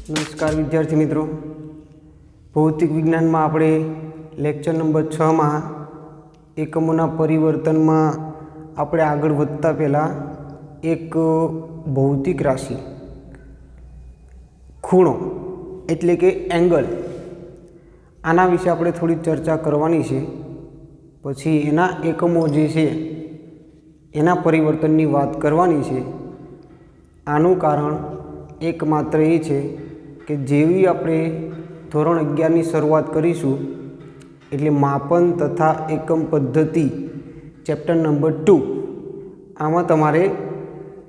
नमस्कार विद्यार्थी मित्रों, भौतिक विज्ञान में આપણે लेक्चर नंबर 6 में एकमोना परिवर्तन में આપણે આગળ વધતા પહેલા એક ભૌતિક રાશિ ખૂણો એટલે કે એંગલ આના વિશે આપણે થોડી ચર્ચા કરવાની છે। પછી એના એકમો જે છે એના પરિવર્તનની વાત કરવાની છે। આનું કારણ એકમાત્ર એ છે કે જેવી આપણે ધોરણ 11ની શરૂઆત કરીશું એટલે માપन તથા એકમ પદ્ધતિ ચેપ્ટર નંબર 2 આમાં તમારે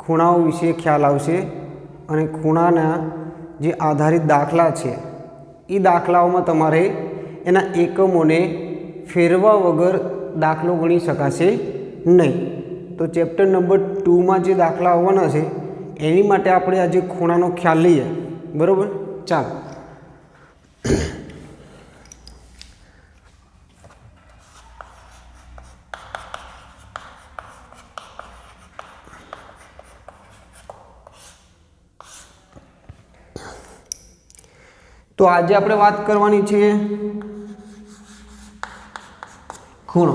ખૂણાઓ વિશે ખ્યાલ આવશે અને ખૂણાના જે આધારિત દાખલા છે એ દાખલાઓમાં તમારે એના એકમોને ફેરવા વગર દાખલો ગણી શકાશે નહીં। તો ચેપ્ટર નંબર 2 માં જે દાખલા આવવાના છે એની માટે આપણે આજે ખૂણાનો ખ્યાલ લઈએ, બરાબર? ચાલો तो आज આપણે વાત કરવાની છે ખૂણો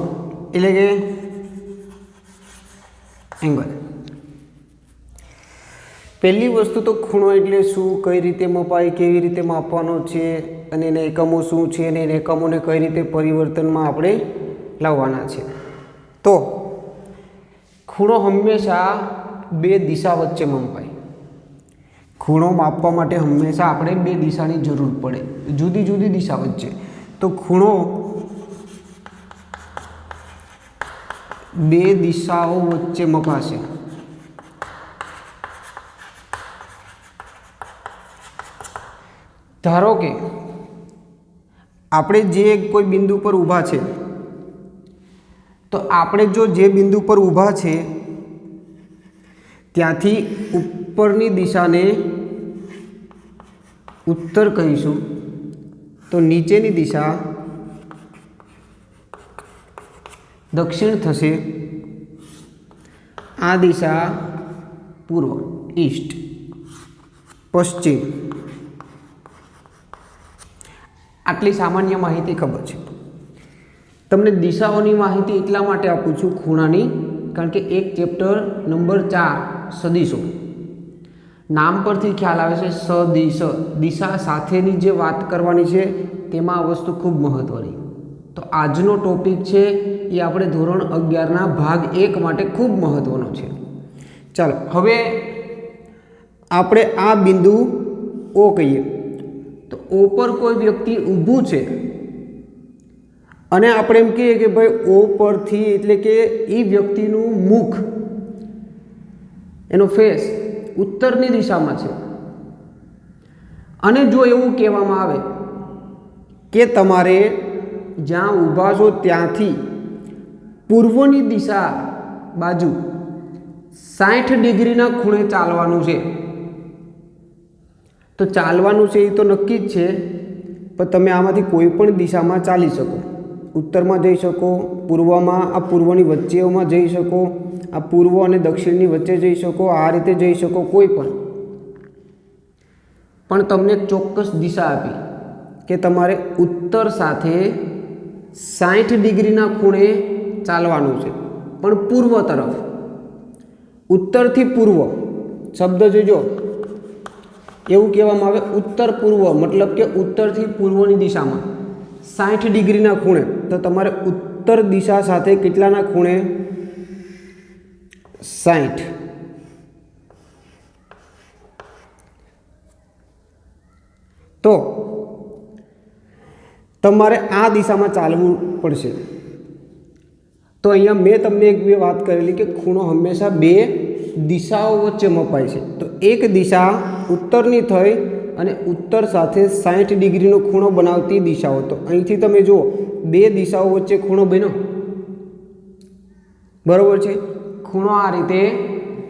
એટલે કે એંગલ। પહેલી વસ્તુ તો ખૂણો એટલે શું, કઈ રીતે મપાય, કેવી રીતે માપવાનો છે અને એના એકમો શું છે અને એના એકમોને કઈ રીતે પરિવર્તનમાં આપણે લાવવાના છે। તો ખૂણો હંમેશા બે દિશા વચ્ચે મપાય। ખૂણો માપવા માટે હંમેશા આપણે બે દિશાની જરૂર પડે, જુદી જુદી દિશા વચ્ચે। તો ખૂણો બે દિશાઓ વચ્ચે મપાશે। ધારો કે આપણે જે કોઈ બિંદુ પર ઊભા છે તો આપણે જો જે બિંદુ પર ઊભા છે ત્યાંથી ઉપરની દિશાને उत्तर कहीशुं तो नीचेनी दिशा दक्षिण थशे, आ दिशा पूर्व ईस्ट, पश्चिम। आटली सामान्य माहिती खबर छे। तमने दिशाओनी माहिती एटला माटे आपું છું ખૂણાની, कारण के एक चेप्टर नंबर 4 सदिशो नाम परथी ख्याल आवे छे सदिश, दिशा साथेनी जे वात करवानी छे तेमां आ वस्तु खूब महत्वनी। तो आजनो टॉपिक छे ए आपणे धोरण 11 ना भाग 1 माटे खूब महत्वनो छे। चलो हवे आपणे आ बिंदु ओ कहीए तो ओ पर कोई व्यक्ति ऊभुं छे अने आपणे एम कहीए के भाई ओ परथी एटले के ई व्यक्तिनुं मुख एनो फेस उत्तरनी दिशामां छे अने जो एवुं कहेवामां आवे के तमारे ज्यां ऊभा छो त्यांथी पूर्वनी दिशा बाजू 60 डिग्रीना खूणे चालवानुं छे। तो चालवानुं छे ए तो नक्की ज छे, पण तमे आमांथी कोईपण दिशामां चाली शको। उत्तरमां जई शको, पूर्वमां आ पूर्वनी वच्चेमां जई शको, आ पूर्व और दक्षिणनी वच्चे जई शको, आ रीते जई शको कोई पण तमने एक चोक्कस दिशा आपी के तमारे उत्तर साथे 60 डिग्रीना खूणे चालवानुं छे, पण पूर्व तरफ। उत्तर थी पूर्व शब्द जोजो एवुं कहेवामां आवे उत्तर पूर्व, मतलब के उत्तर थी पूर्वनी दिशामां 60 डिग्रीना खूणे। तो तमारे उत्तर दिशा साथे केटलाना खूणे 60। तो तमारे आ दिशा में चालवू पड़शे। तो अहींया मैं तमने एक बे बात करेली कि खूणो हमेशा बे दिशाओं वच्चे मपाय छे। तो एक दिशा उत्तरनी थई अने उत्तर साथे 60 डिग्रीनो खूणो बनावती दिशाओ। तो અહીંથી તમે જો બે દિશાઓ વચ્ચે ખૂણો બન્યો, બરોબર છે? ખૂણો આ રીતે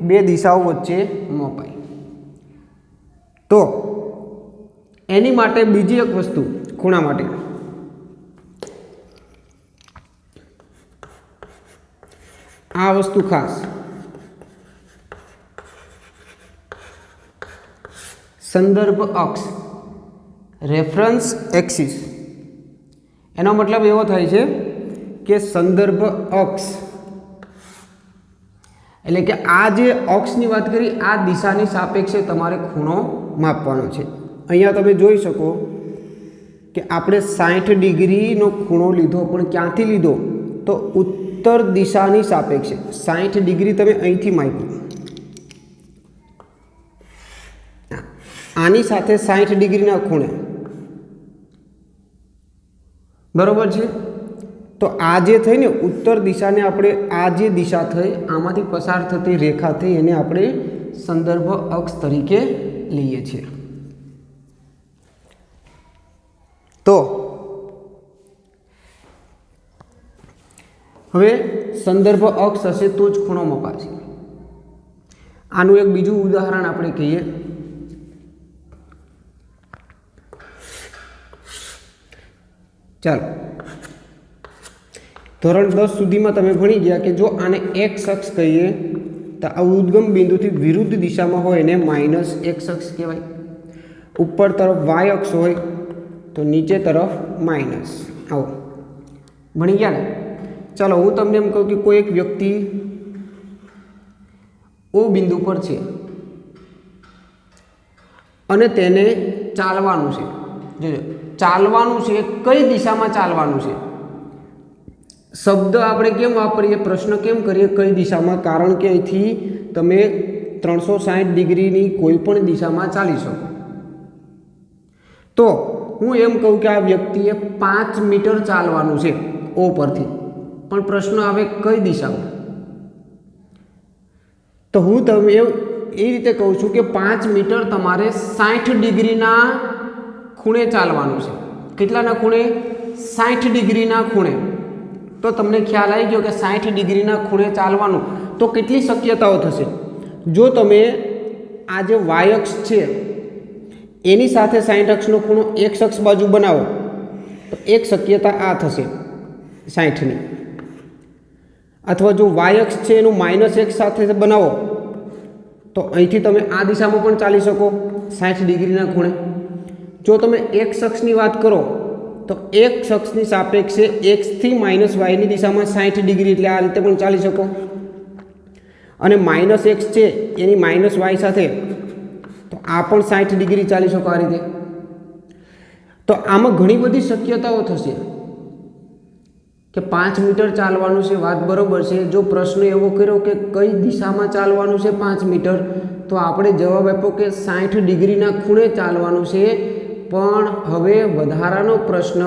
બે દિશાઓ વચ્ચે મપાય। તો એની માટે બીજી એક વસ્તુ ખૂણા માટે આ વસ્તુ ખાસ સંદર્ભ અક્ષ, રેફરન્સ એક્સિસ, એનો મતલબ એવો થાય છે કે સંદર્ભ અક્ષ એટલે કે આ જે અક્ષની વાત કરી, આ દિશાની સાપેક્ષે તમારે ખૂણો માપવાનો છે. અહીંયા તમે જોઈ શકો કે આપણે 60 ડિગ્રીનો ખૂણો લીધો, પણ ક્યાંથી લીધો? તો ઉત્તર દિશાની સાપેક્ષે 60 ડિગ્રી તમે અહીંથી માપ્યું, આની સાથે 60 ડિગ્રીના ખૂણે, બરોબર છે. તો આ જે થઈ ને ઉત્તર દિશાને આપણે, આ જે દિશા થઈ આમાંથી પસાર થતી રેખા થઈ, એને આપણે સંદર્ભ અક્ષ તરીકે લઈએ છીએ. તો હવે સંદર્ભ અક્ષ હશે તો જ ખૂણો મપાશે. આનું એક બીજું ઉદાહરણ આપણે કહીએ. ચાલો, ધોરણ 10 સુધીમાં તમે ભણી ગયા કે જો આને એક્સ અક્ષ કહીએ તો આ ઉદ્ગમ બિંદુથી વિરુદ્ધ દિશામાં હોય એને માઇનસ એક્સ અક્ષ કહેવાય. ઉપર તરફ વાય અક્ષ હોય તો નીચે તરફ માઇનસ. આવો ભણી ગયા ને? ચાલો, હું તમને એમ કહું કે કોઈ એક વ્યક્તિ ઓ બિંદુ પર છે અને તેને ચાલવાનું છે. જોજો, ચાલવાનું છે, કઈ દિશામાં ચાલવાનું છે? શબ્દ આપણે કેમ વાપરીએ, પ્રશ્ન કેમ કરીએ કઈ દિશામાં? કારણ કે અહીંથી તમે 360 ડિગ્રીની કોઈ પણ દિશામાં ચાલી શકો. તો હું એમ કહું કે આ વ્યક્તિએ 5 મીટર ચાલવાનું છે ઓ પરથી, પણ પ્રશ્ન આવે કઈ દિશામાં? તો હું તમને એ રીતે કહું છું કે 5 મીટર તમારે 60 ડિગ્રીના ખૂણે ચાલવાનું છે. કેટલાના ખૂણે? 60 ડિગ્રીના ખૂણે. તો તમને ખ્યાલ આવી ગયો કે 60 ડિગ્રીના ખૂણે ચાલવાનું. તો કેટલી શક્યતાઓ થશે? જો તમે આ જે વાય અક્ષ છે એની સાથે 60 અક્ષનો ખૂણો એક્સ અક્ષ બાજુ બનાવો તો એક શક્યતા આ થશે 60ની. અથવા જો વાય અક્ષ છે એનું -x સાથે બનાવો તો અહીંથી તમે આ દિશામાં પણ ચાલી શકો 60 ડિગ્રીના ખૂણે. જો તમે એક્સ અક્ષની વાત કરો તો એક્સ અક્ષની સાપેક્ષે x થી -y ની દિશામાં 60 ડિગ્રી, એટલે આ રીતે પણ ચાલી શકો. અને -x છે એની -y સાથે તો આ પણ 60 ડિગ્રી ચાલી શકો આ રીતે. તો આમાં ઘણી બધી શક્યતાઓ થશે કે 5 મીટર ચાલવાનું છે, વાત બરોબર છે. જો પ્રશ્ન એવો કર્યો કે કઈ દિશામાં ચાલવાનું છે 5 મીટર, તો આપણે જવાબ આપ્યો કે 60 ડિગ્રીના ખૂણે ચાલવાનું છે. પણ હવે વધારાનો પ્રશ્ન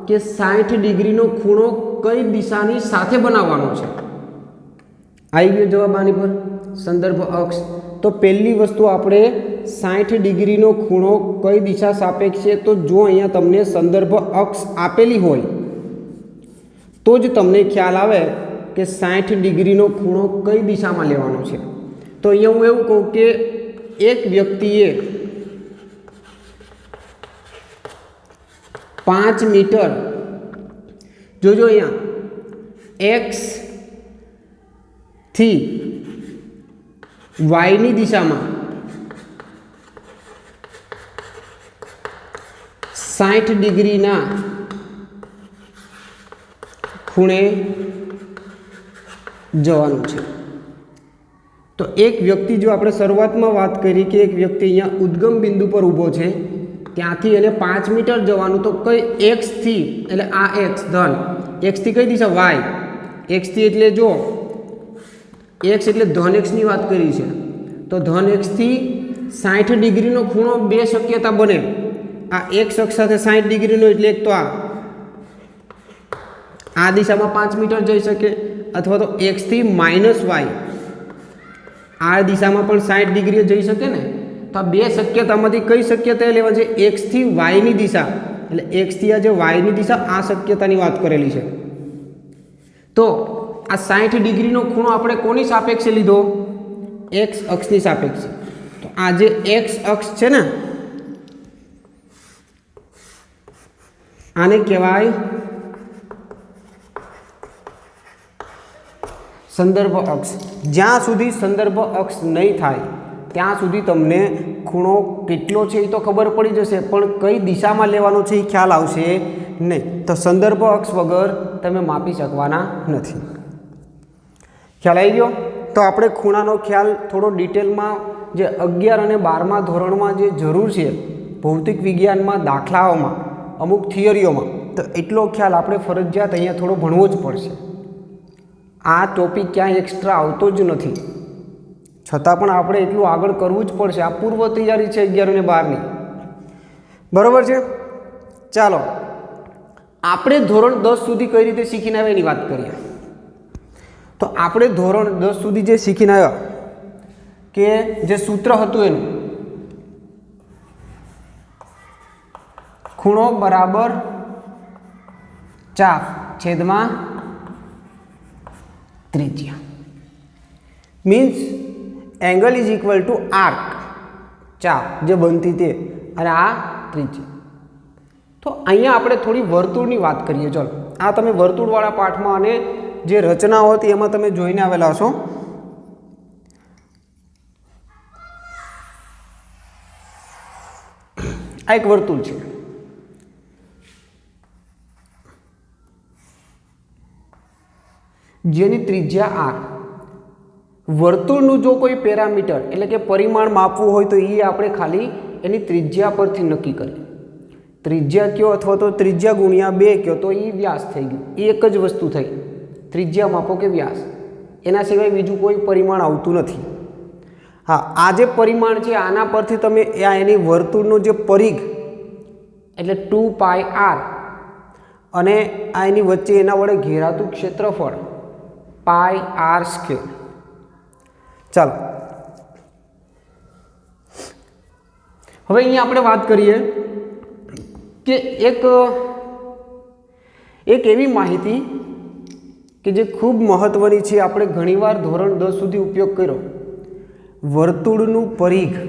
કે 60 ડિગ્રીનો ખૂણો કઈ દિશાની સાથે બનાવવાનો છે? આવી ગયો જવાબ આની પર, સંદર્ભ અક્ષ. તો પહેલી વસ્તુ આપણે 60 ડિગ્રીનો ખૂણો કઈ દિશા સાપેક્ષે, તો જો અહીંયા તમને સંદર્ભ અક્ષ આપેલી હોય તો જ તમને ખ્યાલ આવે કે 60 ડિગ્રીનો ખૂણો કઈ દિશામાં લેવાનો છે. તો અહીંયા હું એવું કહું કે એક વ્યક્તિએ 5 મીટર, જોજો અહીંયા એક્સ થી વાયની દિશામાં 60 ડિગ્રીના ખૂણે જવાનું છે. તો એક વ્યક્તિ, જો આપણે શરૂઆતમાં વાત કરી કે એક વ્યક્તિ અહીંયા ઉદ્ગમ બિંદુ પર ઊભો છે, ત્યાંથી એને 5 મીટર જવાનું, તો કઈ એક્સ થી, એટલે આ એક્સ ધન, એક્સ થી કઈ દિશા? વાય. એક્સ થી એટલે જો એક્સ એટલે ધન એક્સની વાત કરી છે, તો ધન એક્સ થી 60 ડિગ્રીનો ખૂણો બે શક્યતા બને. આ એક્સ અક્ષ સાથે 60 ડિગ્રીનો, એટલે એક તો આ દિશામાં 5 મીટર જઈ શકે, અથવા તો એક્સ થી -y આ દિશામાં પણ 60 ડિગ્રી જઈ શકે ને. તો આ બે શક્યતામાંથી કઈ શક્યતા લેવાની છે? એક્સ થી વાયની દિશા, એટલે એક્સ થી આ જે વાયની દિશા, આ શક્યતાની વાત કરેલી છે. તો આ 60 ડિગ્રીનો ખૂણો આપણે કોની સાપેક્ષે લીધો? એક્સ અક્ષની સાપેક્ષે. તો આ જે એક્સ અક્ષ છે ને, આને કહેવાય સંદર્ભ અક્ષ. જ્યાં સુધી સંદર્ભ અક્ષ નહીં થાય ત્યાં સુધી તમને ખૂણો કેટલો છે એ તો ખબર પડી જશે, પણ કઈ દિશામાં લેવાનો છે એ ખ્યાલ આવશે નહીં. તો સંદર્ભ અક્ષ વગર તમે માપી શકવાના નથી. ખ્યાલ આવી ગયો? તો આપણે ખૂણાનો ખ્યાલ થોડો ડિટેલમાં જે 11 અને 12મા ધોરણમાં જે જરૂર છે ભૌતિક વિજ્ઞાનમાં, દાખલાઓમાં, અમુક થિયરીઓમાં, તો એટલો ખ્યાલ આપણે ફરજિયાત અહીંયા થોડો ભણવો જ પડશે. આ ટોપિક ક્યાંય એક્સ્ટ્રા આવતો જ નથી, છતાં પણ આપણે એટલું આગળ કરવું જ પડશે. આ પૂર્વ તૈયારી છે 11 અને 12ની. બરાબર છે? ચાલો આપણે ધોરણ 10 સુધી કઈ રીતે શીખીને આવ્યા એની વાત કરીએ. તો આપણે ધોરણ 10 સુધી જે શીખીને આવ્યા કે જે સૂત્ર હતું એનું ખૂણો બરાબર ચાપ છેદમાં ત્રિજ્યા, means angle is equal to arc, ચાપ જે બનતી તે, અને આ ત્રિજ્યા. તો અહીંયા આપણે થોડી વર્તુળની વાત કરીએ. ચલો આ તમે વર્તુળવાળા પાઠમાં અને જે રચનાઓ હતી એમાં તમે જોઈને આવેલા હશો. આ એક વર્તુળ છે. જેની ત્રિજ્યા આર. વર્તુળનું જો કોઈ પેરામીટર એટલે કે પરિમાણ માપવું હોય તો એ આપણે ખાલી એની ત્રિજ્યા પરથી નક્કી કરીએ. ત્રિજ્યા કયો અથવા તો ત્રિજ્યા ગુણ્યા 2 કયો તો એ વ્યાસ થઈ ગયું. એ એક જ વસ્તુ થઈ, ત્રિજ્યા માપો કે વ્યાસ. એના સિવાય બીજું કોઈ પરિમાણ આવતું નથી. હા, આ જે પરિમાણ છે આના પરથી તમે એની વર્તુળનો જે પરિઘ એટલે 2πr અને આ એની વચ્ચે એના વડે ઘેરાતું ક્ષેત્રફળ πr². ચાલો હવે અહીંયા આપણે વાત કરીએ કે એક એવી માહિતી કે જે ખૂબ મહત્વની છે, આપણે ઘણીવાર ધોરણ 10 સુધી ઉપયોગ કર્યો. વર્તુળનું પરિઘ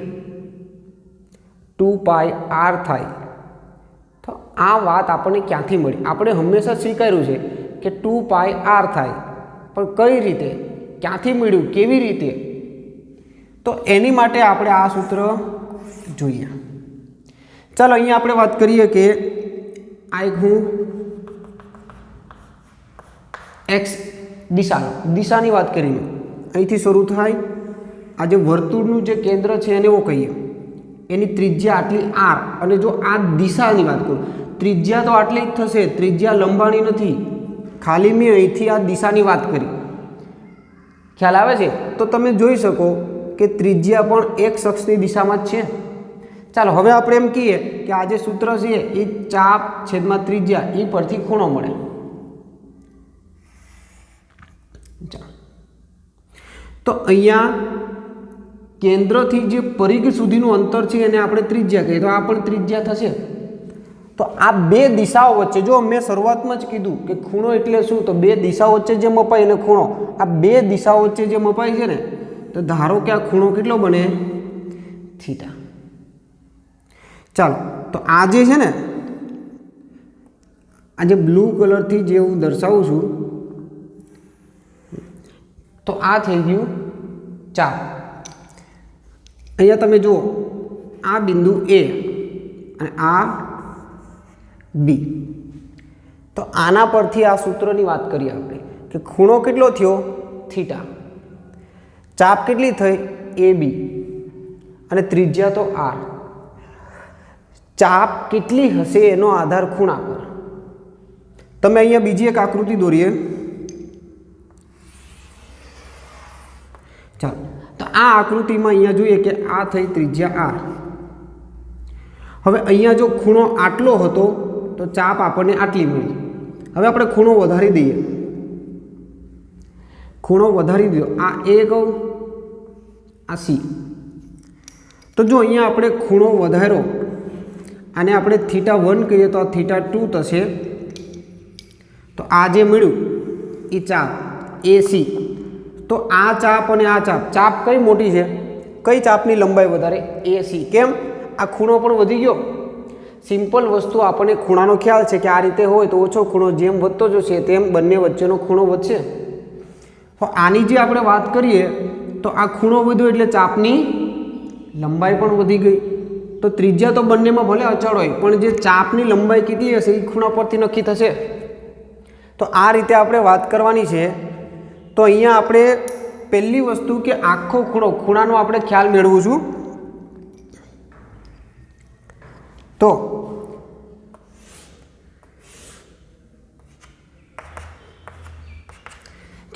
2πr થાય. તો આ વાત આપણને ક્યાંથી મળી? આપણે હંમેશા સ્વીકાર્યું છે કે 2πr થાય, પણ કઈ રીતે, ક્યાંથી મળ્યું, કેવી રીતે? તો એની માટે આપણે આ સૂત્ર જોઈએ. ચાલો અહીંયા આપણે વાત કરીએ કે આ એક હું એક્સ દિશાની વાત કરીને અહીંથી શરૂ થાય. આ જે વર્તુળનું જે કેન્દ્ર છે એને એવું કહીએ, એની ત્રિજ્યા આટલી આર, અને જો આ દિશાની વાત કરું, ત્રિજ્યા તો આટલી જ થશે, ત્રિજ્યા લંબાણી નથી, ખાલી મેં અહીંથી આ દિશાની વાત કરી. ખ્યાલ આવે છે? તો તમે જોઈ શકો કે ત્રિજ્યા પણ એક અક્ષની દિશામાં જ છે. ચાલો હવે આપણે એમ કહીએ કે આ જે સૂત્ર છે એ ચાપ છેદમાં ત્રિજ્યા એ પરથી ખૂણો મળે. તો અહીંયા કેન્દ્રથી જે પરિઘ સુધીનું અંતર છે એને આપણે ત્રિજ્યા કહીએ, તો આ પણ ત્રિજ્યા થશે. તો આ બે દિશાઓ વચ્ચે, જો મેં શરૂઆતમાં જ કીધું કે ખૂણો એટલે શું, તો બે દિશાઓ વચ્ચે જે મપાય એને ખૂણો. આ બે દિશાઓ વચ્ચે જે મપાય છે ને, તો ધારો કે આ ખૂણો કેટલો બને? થીટા. ચાલો તો આ જે છે ને, આ જે બ્લુ કલરથી જે હું દર્શાવું છું, તો આ થઈ ગયું ચાપ. અહીંયા તમે જુઓ, આ બિંદુ A અને આ B. તો આના પરથી આ સૂત્રની વાત કરીએ આપણે કે ખૂણો કેટલો થયો? થીટા. ચાપ કેટલી થઈ? AB. અને ત્રિજ્યા તો R. ચાપ કેટલી હશે એનો આધાર ખૂણા પર. તમે અહીંયા બીજી એક આકૃતિ દોરીએ. ચાલો તો આ આકૃતિમાં અહીંયા જોઈએ કે આ થઈ ત્રિજ્યા R. હવે અહીંયા જો ખૂણો આટલો હતો તો ચાપ આપણને આટલી મળી. હવે આપણે ખૂણો વધારી દઈએ. ખૂણો વધારી દો, આ A કહું, આ C. તો જો અહીંયા આપણે ખૂણો વધાર્યો, આને આપણે θ1 કહીએ તો આ θ2 થશે. તો આ જે મળ્યું એ ચાપ AC. તો આ ચાપ અને આ ચાપ કઈ મોટી છે? કઈ ચાપની લંબાઈ વધારે? AC. કેમ? આ ખૂણો પણ વધી ગયો. સિમ્પલ વસ્તુ, આપણને ખૂણાનો ખ્યાલ છે કે આ રીતે હોય તો ઓછો ખૂણો જેમ વધતો જશે તેમ બંને વચ્ચેનો ખૂણો વધશે. તો આની જે આપણે વાત કરીએ તો આ ખૂણો વધ્યો એટલે ચાપની લંબાઈ પણ વધી ગઈ. તો ત્રિજ્યા તો બંનેમાં ભલે અચળ હોય પણ જે ચાપની લંબાઈ કેટલી હશે એ ખૂણા પરથી નક્કી થશે. તો આ રીતે આપણે વાત કરવાની છે. તો અહીંયા આપણે પહેલી વસ્તુ કે આખો ખૂણાનો આપણે ખ્યાલ મેળવું છું. તો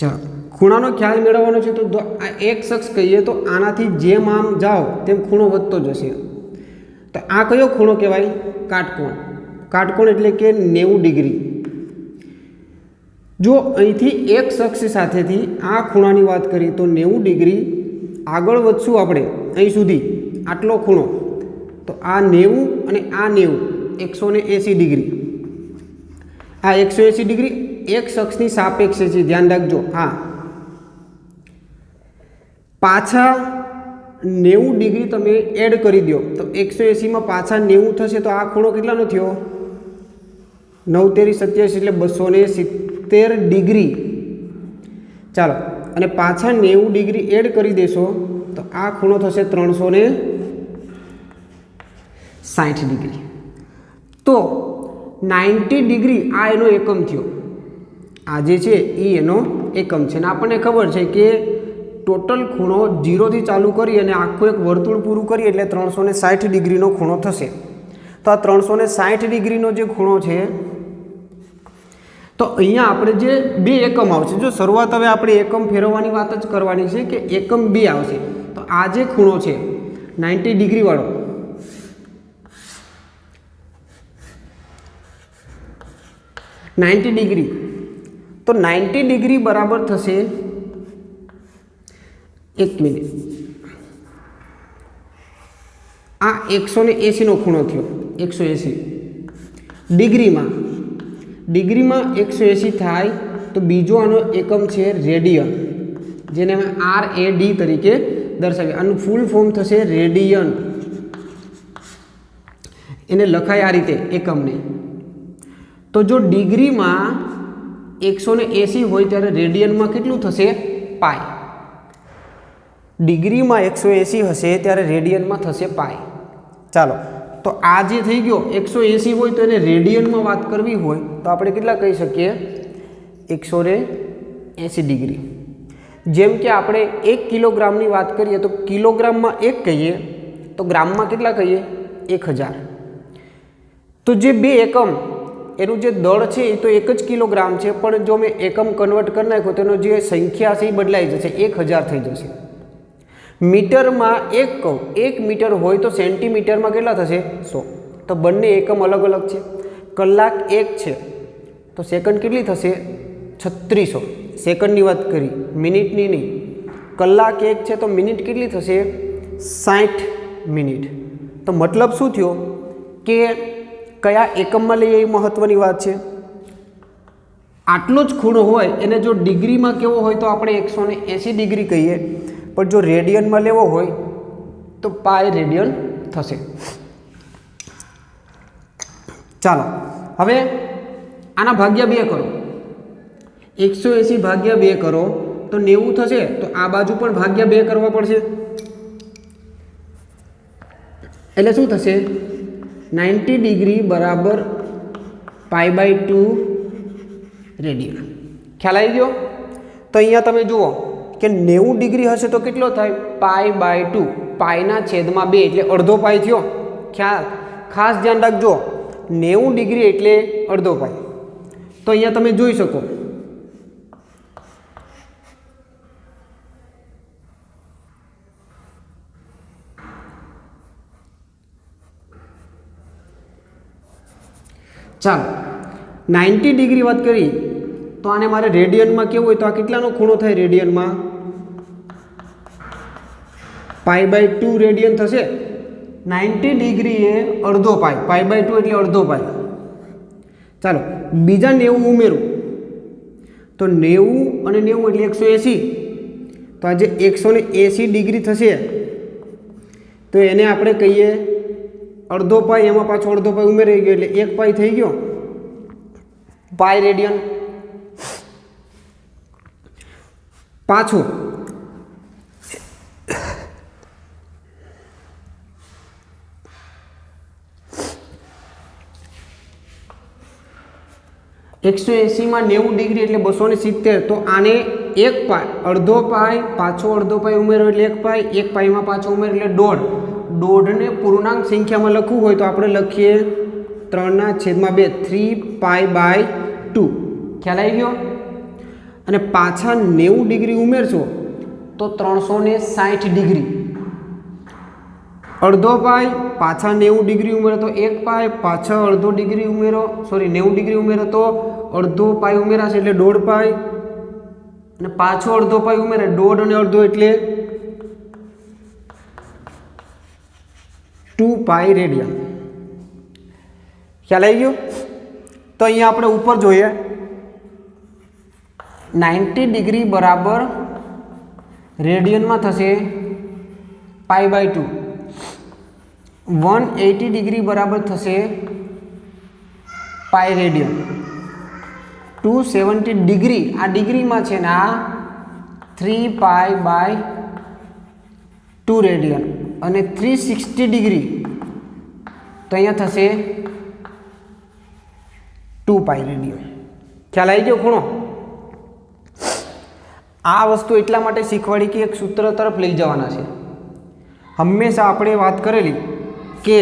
ચાલો ખૂણાનો ખ્યાલ મેળવવાનો છે. તો આ એક્સ અક્ષ કહીએ તો આનાથી જેમ આમ જાઓ તેમ ખૂણો વધતો જશે. તો આ કયો ખૂણો કહેવાય? કાટકોણ. કાટકોણ એટલે કે 90 ડિગ્રી. જો અહીંથી એક્સ અક્ષ સાથેથી આ ખૂણાની વાત કરીએ તો 90 ડિગ્રી આગળ વધશું આપણે અહીં સુધી આટલો ખૂણો. તો આ 90 અને આ 90 180 ડિગ્રી. આ 180 ડિગ્રી એક્સ અક્ષની સાપેક્ષે છે, ધ્યાન રાખજો. હા, પાછા 90 ડિગ્રી તમે એડ કરી દો તો 180માં પાછા 90 થશે. તો આ ખૂણો કેટલાનો થયો? 9 તેરી 87 એટલે 270 ડિગ્રી. ચાલો, અને પાછા 90 ડિગ્રી એડ કરી દેશો તો આ ખૂણો થશે 360 ડિગ્રી. તો 90 ડિગ્રી આ એનો એકમ થયો. આ જે છે એ એનો એકમ છે. અને આપણને ખબર છે કે ટોટલ ખૂણો 0 થી ચાલુ કરી અને આખું એક વર્તુળ પૂરું કરીએ એટલે 360 ડિગ્રીનો ખૂણો થશે. તો આ 360 ડિગ્રીનો જે ખૂણો છે તો અહીંયા આપણે જે બે એકમ આવશે. જો શરૂઆત હવે આપણે એકમ ફેરવવાની વાત જ કરવાની છે કે એકમ 2 આવશે. તો આ જે ખૂણો છે 90 ડિગ્રી વાળો, તો 90 ડિગ્રી બરાબર થશે, એક મિનિટ, આ 180નો ખૂણો થયો. 180 ડિગ્રીમાં 180 થાય તો બીજો આનો એકમ છે રેડિયન, જેને અમે RAD તરીકે દર્શાવીએ. આનું ફૂલ ફોર્મ થશે રેડિયન. એને લખાય આ રીતે એકમને. તો જો ડિગ્રીમાં 180 હોય ત્યારે રેડિયનમાં કેટલું થશે? પાઈ. ડિગ્રીમાં 180 હશે ત્યારે રેડિયનમાં થશે પાઈ. ચાલો, તો આ જે થઈ ગયો 180 હોય તો એને રેડિયનમાં વાત કરવી હોય તો આપણે કેટલા કહી શકીએ? 180 ડિગ્રી. જેમ કે આપણે 1 કિલોગ્રામની વાત કરીએ તો કિલોગ્રામમાં 1 કહીએ તો ગ્રામમાં કેટલા કહીએ? 1000. તો જે બે એકમ એનું જે દળ છે એ તો 1 જ કિલોગ્રામ છે, પણ જો મેં એકમ કન્વર્ટ કરી નાખ્યો તો એનો જે સંખ્યા છે એ બદલાઈ જશે, 1000 થઈ જશે. મીટરમાં 1 કહું, 1 મીટર હોય તો સેન્ટીમીટરમાં કેટલા થશે? 100. તો બંને એકમ અલગ અલગ છે. કલાક 1 છે તો સેકન્ડ કેટલી થશે? 3600. સેકન્ડની વાત કરી, મિનિટની નહીં. કલાક 1 છે તો મિનિટ કેટલી થશે? 60 મિનિટ. તો મતલબ શું થયો કે કયા એકમમાં લઈએ એ મહત્વની વાત છે. આટલો જ ખૂણો હોય એને જો ડિગ્રીમાં કેવો હોય તો આપણે 180 ડિગ્રી કહીએ, પણ જો રેડિયનમાં લેવો હોય તો પાઈ રેડિયન થશે. ચાલો, હવે આના ભાગ્યા 2 કરો. 180 ભાગ્યા 2 કરો તો 90 થશે. તો આ બાજુ પણ ભાગ્યા 2 કરવા પડશે. એટલે શું થશે? 90 ડિગ્રી બરાબર π/2 રેડિયન. ખ્યાલ આવી ગયો? તો અહીંયા તમે જુઓ કે 90 ડિગ્રી હશે તો કેટલો થાય? π/2. પાઈના છેદમાં 2 એટલે અડધો પાઈ થયો. ખાસ ધ્યાન રાખજો, 90 ડિગ્રી એટલે અડધો પાઈ. તો અહીંયા તમે જોઈ શકો ચાલો 90 ડિગ્રી વાત કરી તો આને મારે રેડિયનમાં કેવું હોય તો આ કેટલાનો ખૂણો થાય? રેડિયનમાં π/2 રેડિયન થશે. 90 ડિગ્રી એ અડધો પાઈ, π/2 એટલે અડધો પાઈ. ચાલો બીજા 90 ઉમેરું તો 90 અને 90 એટલે 180. તો આ જે 180 ડિગ્રી થશે તો એને આપણે કહીએ અડધો પાઈ, એમાં પાછો અડધો પાઈ ઉમેરાઈ ગયો એટલે 1 પાઈ થઈ ગયો, પાઈ રેડિયન. પાછું 180 માં 90 ડિગ્રી એટલે 270, તો આને 1 પાઈ, અડધો પાઈ, પાછો અડધો પાઈ ઉમેરો એટલે 1 પાઈ, 1 પાઈમાં પાછો ઉમેરો એટલે 1.5. 1.5 ને પૂર્ણાંક સંખ્યામાં લખવું હોય તો આપણે લખીએ 3/2, 3π/2. ખ્યાલ આવી ગયો? અને પાછા 90 ડિગ્રી ઉમેરશો તો 360 ડિગ્રી. અડધો પાઈ, પાછા 90 ડિગ્રી ઉમેરો તો 1 પાઈ, પાછા અડધો ડિગ્રી ઉમેરો, 90 ડિગ્રી ઉમેરો તો અડધો પાઈ ઉમેરાશે એટલે 1.5 પાઈ, અને પાછો અડધો પાઈ ઉમેરે 1.5 અને અડધો એટલે 2 પાઈ રેડિયન. ખ્યાલ આવી ગયો? તો અહીંયા આપણે ઉપર જોઈએ 90 ડિગ્રી બરાબર રેડિયનમાં થશે π/2. 180 ડિગ્રી બરાબર થશે પાઈ રેડિયન. 270 ડિગ્રી આ ડિગ્રીમાં છે ને આ 3π/2 રેડિયન, અને 360 ડિગ્રી તો અહીંયા થશે 2 પાઈ રેડિયન. ખ્યાલ આવી ગયો ખૂણો? આ વસ્તુ એટલા માટે શીખવાડી કે એક સૂત્ર તરફ લઈ જવાના છે. હંમેશા આપણે વાત કરેલી કે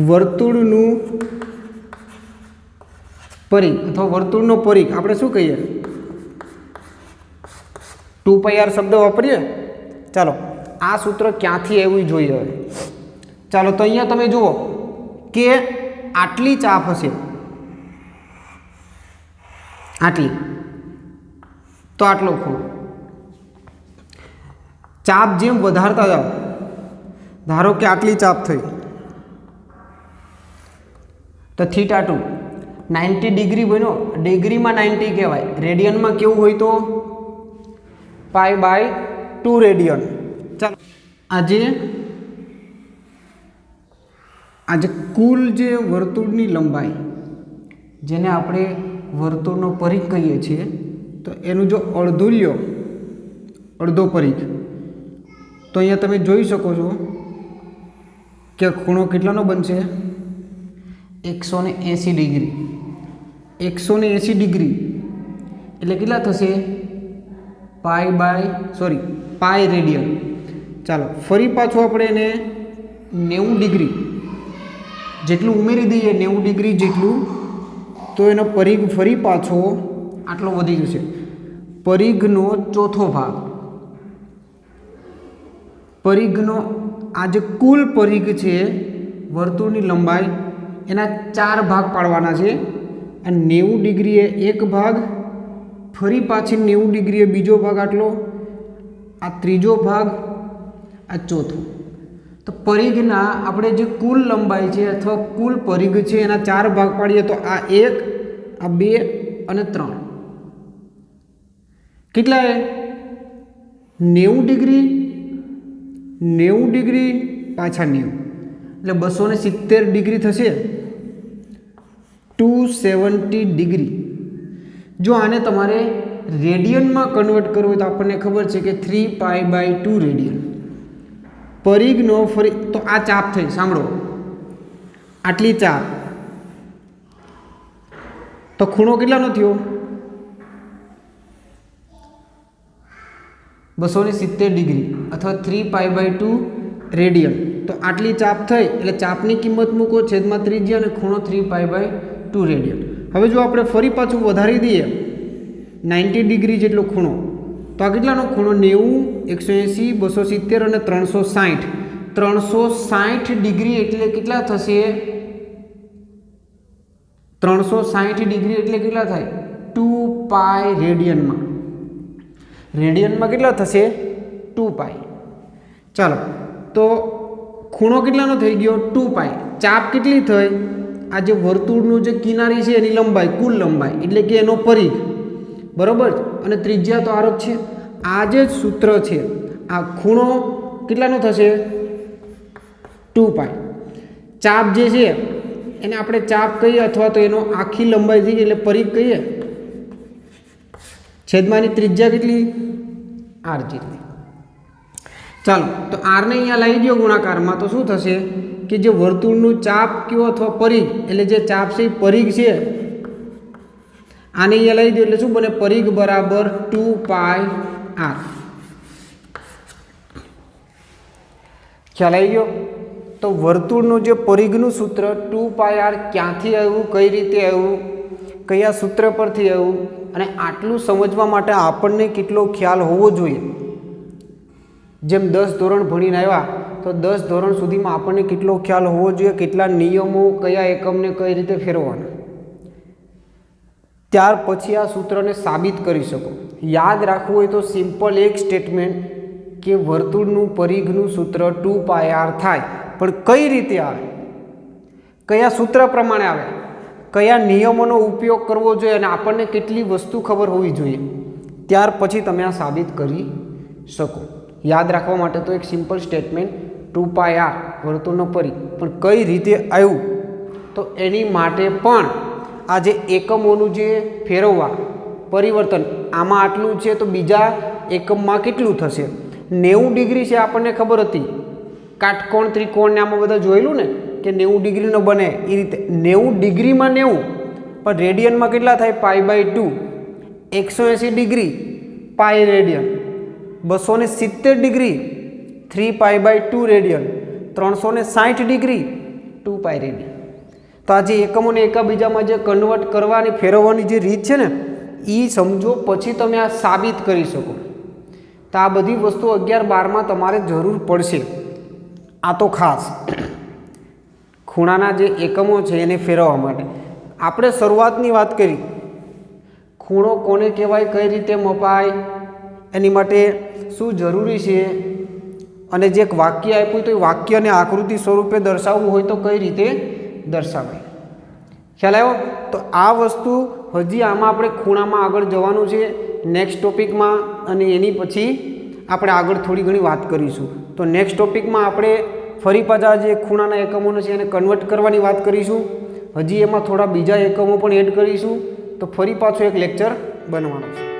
વર્તુળનું પરિઘ અથવા વર્તુળનો પરિઘ આપણે શું કહીએ? 2πr શબ્દ વાપરીએ. ચાલો આ સૂત્ર ક્યાંથી આવ્યું જોઈએ હવે. ચાલો તો અહીંયા તમે જુઓ કે આટલી ચાપ હશે, આટલી, તો આટલો ખૂણો. ચાપ જેમ વધારતા જાઓ, ધારો કે આટલી ચાપ થઈ તો θ2 90 ડિગ્રી બન્યો. ડિગ્રીમાં 90 કહેવાય, રેડિયનમાં કેવું હોય તો π/2 રેડિયન. ચાલો આજે કુલ જે વર્તુળની લંબાઈ, જેને આપણે વર્તુળનો પરિઘ કહીએ છીએ, તો એનું જો અડધું લ્યો, અડધો પરિઘ, તો અહીંયા તમે જોઈ શકો છો કે ખૂણો કેટલાનો બનશે? 180 ડિગ્રી. 180 ડિગ્રી એટલે કેટલા થશે? પાઈ રેડિયન. ચાલો ફરી પાછું આપણે એને 90 ડિગ્રી જેટલું ઉમેરી દઈએ, 90 ડિગ્રી જેટલું, તો એનો પરિઘ ફરી પાછો આટલો વધી જશે. પરિઘનો ચોથો ભાગ, પરિઘનો આ જે કુલ પરિઘ છે વર્તુળની લંબાઈ, એના 4 ભાગ પાડવાના છે. અને 90 ડિગ્રીએ એક ભાગ, ફરી પાછી 90 ડિગ્રીએ બીજો ભાગ આટલો, આ ત્રીજો ભાગ, આ ચોથો. તો પરિઘના આપણે જે કુલ લંબાઈ છે અથવા કુલ પરિઘ છે એના 4 ભાગ પાડીએ તો આ 1, આ 2 અને 3 કેટલા? 90 ડિગ્રી, 90 ડિગ્રી, પાછા 90 એટલે 270 ડિગ્રી થશે. 270 ડિગ્રી. જો આને તમારે રેડિયનમાં કન્વર્ટ કરવું હોય તો આપણને ખબર છે કે 3π/2 રેડિયન. પરિઘનો ફરી તો આ ચાપ થઈ, સાંભળો, આટલી ચાપ, તો ખૂણો કેટલાનો થયો? 270 ડિગ્રી અથવા 3π/2 રેડિયન. તો આટલી ચાપ થઈ એટલે ચાપની કિંમત મૂકો છેદમાં ત્રિજ્યા અને ખૂણો 3π/2 રેડિયન. હવે જો આપણે ફરી પાછું વધારી દઈએ 90 ડિગ્રી જેટલો ખૂણો, તો આ કેટલાનો ખૂણો? 90, 180, 270 અને 360. 360 ડિગ્રી એટલે કેટલા થશે? 360 ડિગ્રી એટલે કેટલા થાય? 2 પાઈ રેડિયનમાં. રેડિયનમાં કેટલા થશે? 2 પાઈ. ચાલો તો ખૂણો કેટલાનો થઈ ગયો? 2 પાઈ. ચાપ કેટલી થઈ? આ જે વર્તુળનું જે કિનારી છે એની લંબાઈ, કુલ લંબાઈ એટલે કે એનો પરિઘ, બરાબર. અને ત્રિજ્યા તો આર જ છે. આ જે સૂત્ર છે, આ ખૂણો કેટલાનો થશે? 2 પાઈ. ચાપ જે છે એને આપણે ચાપ કહીએ અથવા તો એનો આખી લંબાઈ થઈ એટલે પરિઘ કહીએ. છેદમાની ત્રિજ્યા કેટલી? આર જેટલી. ચાલો તો આરને અહીંયા લઈ દો ગુણાકારમાં, તો શું થશે કે જે વર્તુળનું ચાપ કયો અથવા પરિઘ, એટલે જે ચાપ છે એ પરિઘ છે, આને અહીંયા લઈ દો એટલે શું બને, પરિઘ બરાબર 2πr. ખ્યાલ આવી ગયો? તો વર્તુળનું જે પરિઘનું સૂત્ર 2πr ક્યાંથી આવ્યું, કઈ રીતે આવ્યું, કયા સૂત્ર પરથી આવ્યું, અને આટલું સમજવા માટે આપણને કેટલો ખ્યાલ હોવો જોઈએ. જેમ 10 ધોરણ ભણીને આવ્યા તો 10 ધોરણ સુધીમાં આપણને કેટલો ખ્યાલ હોવો જોઈએ, કેટલા નિયમો, કયા એકમને કઈ રીતે ફેરવવાના, ત્યાર પછી આ સૂત્રને સાબિત કરી શકો. યાદ રાખવું હોય તો સિમ્પલ એક સ્ટેટમેન્ટ કે વર્તુળનું પરિઘનું સૂત્ર 2πr થાય, પણ કઈ રીતે આવે, કયા સૂત્ર પ્રમાણે આવે, કયા નિયમોનો ઉપયોગ કરવો જોઈએ, અને આપણને કેટલી વસ્તુ ખબર હોવી જોઈએ, ત્યાર પછી તમે આ સાબિત કરી શકો. યાદ રાખવા માટે તો એક સિમ્પલ સ્ટેટમેન્ટ 2πr વર્તુળનો પરિઘ, પણ કઈ રીતે આવ્યું, તો એની માટે પણ આ જે એકમોનું જે ફેરવવા પરિવર્તન, આમાં આટલું છે તો બીજા એકમમાં કેટલું થશે, 90 ડિગ્રી છે આપણને ખબર હતી, કાટકોણ ત્રિકોણને આમાં બધા જોયેલું ને કે 90 ડિગ્રીનો બને, એ રીતે 90 ડિગ્રીમાં 90, પણ રેડિયનમાં કેટલા થાય, π/2, 180 degree pi radian, 270 degree 3π/2 radian, 360 degree 2π radian. તો આ જે એકમોને એકબીજામાં જે કન્વર્ટ કરવાની, ફેરવવાની જે રીત છે ને, એ સમજો પછી તમે આ સાબિત કરી શકો. તો આ બધી વસ્તુ 11-12માં તમારે જરૂર પડશે. આ તો ખાસ ખૂણાના જે એકમો છે એને ફેરવવા માટે આપણે શરૂઆતની વાત કરી. ખૂણો કોને કહેવાય, કઈ રીતે મપાય, એની માટે શું જરૂરી છે, અને જે એક વાક્ય આપ્યું તો એ વાક્યને આકૃતિ સ્વરૂપે દર્શાવવું હોય તો કઈ રીતે દર્શાવાય. ખ્યાલ આવ્યો? તો આ વસ્તુ હજી આમાં આપણે ખૂણામાં આગળ જવાનું છે નેક્સ્ટ ટોપિકમાં, અને એની પછી આપણે આગળ થોડી ઘણી વાત કરીશું. તો નેક્સ્ટ ટોપિકમાં આપણે ફરી પાછા જે ખૂણાના એકમોને છે એને કન્વર્ટ કરવાની વાત કરીશું. હજી એમાં થોડા બીજા એકમો પણ એડ કરીશું. તો ફરી પાછો એક લેક્ચર બનવાનો છે.